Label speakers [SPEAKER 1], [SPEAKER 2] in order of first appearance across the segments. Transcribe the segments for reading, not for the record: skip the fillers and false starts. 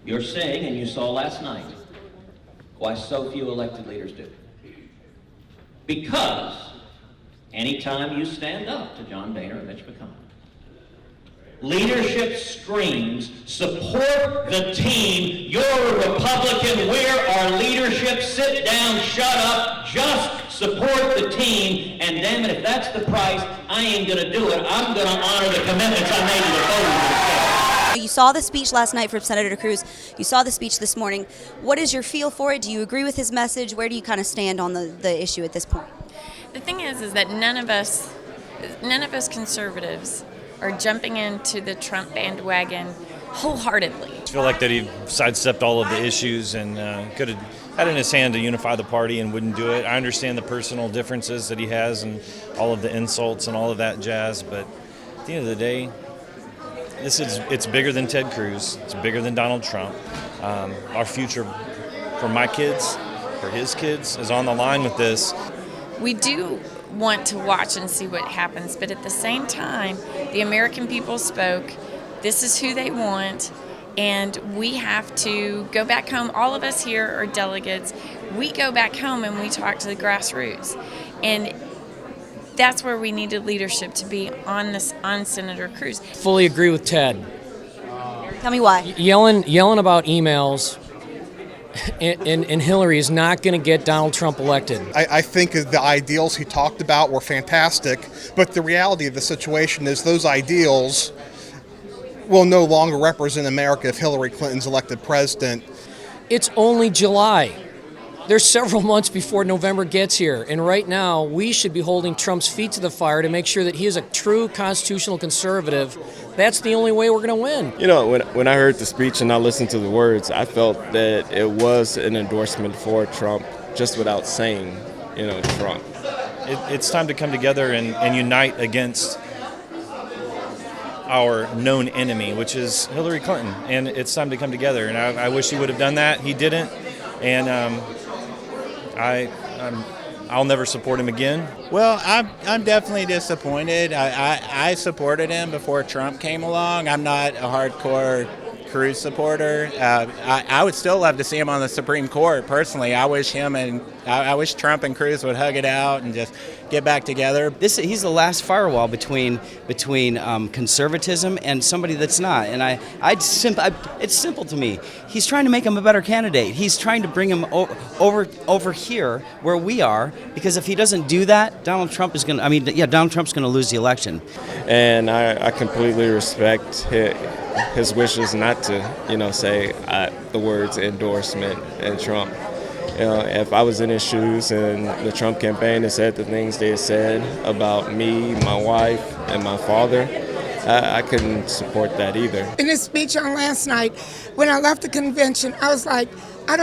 [SPEAKER 1] You're saying, and you saw last night, why so few elected leaders do. Because anytime you stand up to John Boehner and Mitch McConnell, leadership screams, support the team, you're a Republican, we're our leadership, sit down, shut up, just support the team, and damn it, if that's the price, I ain't gonna do it. I'm gonna honor the commitments I made to the voters.
[SPEAKER 2] You saw the speech last night from Senator Cruz. You saw the speech this morning. What is your feel for it? Do you agree with his message? Where do you kind of stand on the issue at this point?
[SPEAKER 3] The thing is that none of us conservatives are jumping into the Trump bandwagon wholeheartedly.
[SPEAKER 4] I feel like that he sidestepped all of the issues and could have had in his hand to unify the party and wouldn't do it. I understand the personal differences that he has and all of the insults and all of that jazz, but at the end of the day, it's bigger than Ted Cruz. It's bigger than Donald Trump. Our future for my kids, for his kids, is on the line with this.
[SPEAKER 3] We do want to watch and see what happens, but at the same time, the American people spoke. This is who they want, and we have to go back home. All of us here are delegates. We go back home and we talk to the grassroots, and that's where we needed leadership to be on Senator Cruz.
[SPEAKER 5] Fully agree with Ted.
[SPEAKER 2] Tell me why.
[SPEAKER 5] Yelling about emails. And Hillary is not going to get Donald Trump elected.
[SPEAKER 6] I think the ideals he talked about were fantastic, but the reality of the situation is those ideals will no longer represent America if Hillary Clinton's elected president.
[SPEAKER 5] It's only July. There's several months before November gets here, and right now we should be holding Trump's feet to the fire to make sure that he is a true constitutional conservative. That's the only way we're going to win.
[SPEAKER 7] You know, when I heard the speech and I listened to the words, I felt that it was an endorsement for Trump just without saying, Trump.
[SPEAKER 4] It's time to come together and unite against our known enemy, which is Hillary Clinton, and it's time to come together. And I wish he would have done that. He didn't, and I'll never support him again.
[SPEAKER 8] Well, I'm definitely disappointed. I supported him before Trump came along. I'm not a hardcore Cruz supporter. I would still love to see him on the Supreme Court. Personally, I wish Trump and Cruz would hug it out and just get back together.
[SPEAKER 9] He's the last firewall between conservatism and somebody that's not. And it's simple to me. He's trying to make him a better candidate. He's trying to bring him over here where we are, because if he doesn't do that, Donald Trump's going to lose the election.
[SPEAKER 7] And I completely respect his wishes not to, say the words endorsement and Trump. If I was in his shoes and the Trump campaign had said the things they had said about me, my wife, and my father, I couldn't support that either.
[SPEAKER 10] In his speech on last night, when I left the convention, I was like, I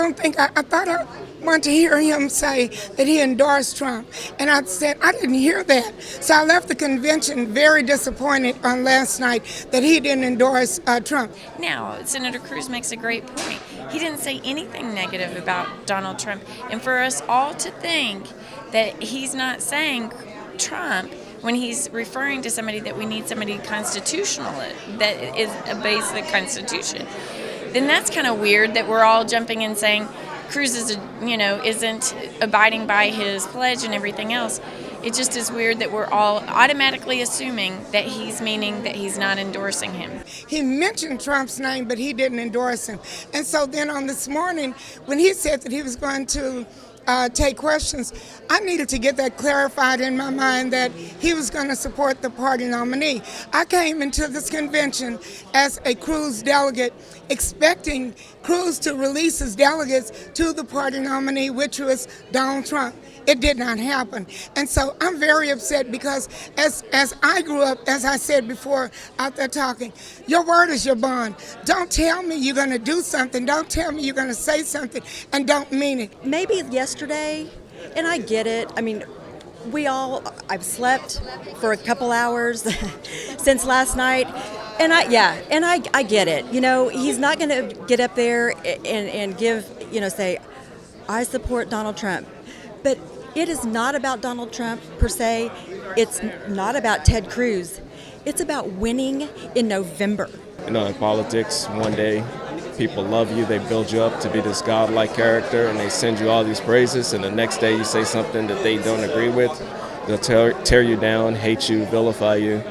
[SPEAKER 10] thought I wanted to hear him say that he endorsed Trump. And I said, I didn't hear that. So I left the convention very disappointed on last night that he didn't endorse Trump.
[SPEAKER 3] Now, Senator Cruz makes a great point. He didn't say anything negative about Donald Trump. And for us all to think that he's not saying Trump when he's referring to somebody that we need somebody constitutional that is obeys the Constitution, then that's kind of weird that we're all jumping in saying Cruz isn't abiding by his pledge and everything else. It just is weird that we're all automatically assuming that he's meaning that he's not endorsing him.
[SPEAKER 10] He mentioned Trump's name, but he didn't endorse him. And so then on this morning, when he said that he was going to take questions, I needed to get that clarified in my mind that he was going to support the party nominee. I came into this convention as a Cruz delegate, expecting Cruz to release his delegates to the party nominee, which was Donald Trump. It did not happen. And so I'm very upset because as I grew up, as I said before out there talking, your word is your bond. Don't tell me you're going to do something. Don't tell me you're going to say something and don't mean it.
[SPEAKER 2] Maybe yesterday, and I get it. I mean, I've slept for a couple hours since last night. And I get it. He's not going to get up there and give, say, I support Donald Trump. But it is not about Donald Trump per se. It's not about Ted Cruz. It's about winning in November.
[SPEAKER 7] In politics, one day people love you, they build you up to be this godlike character, and they send you all these praises, and the next day you say something that they don't agree with, they'll tear you down, hate you, vilify you.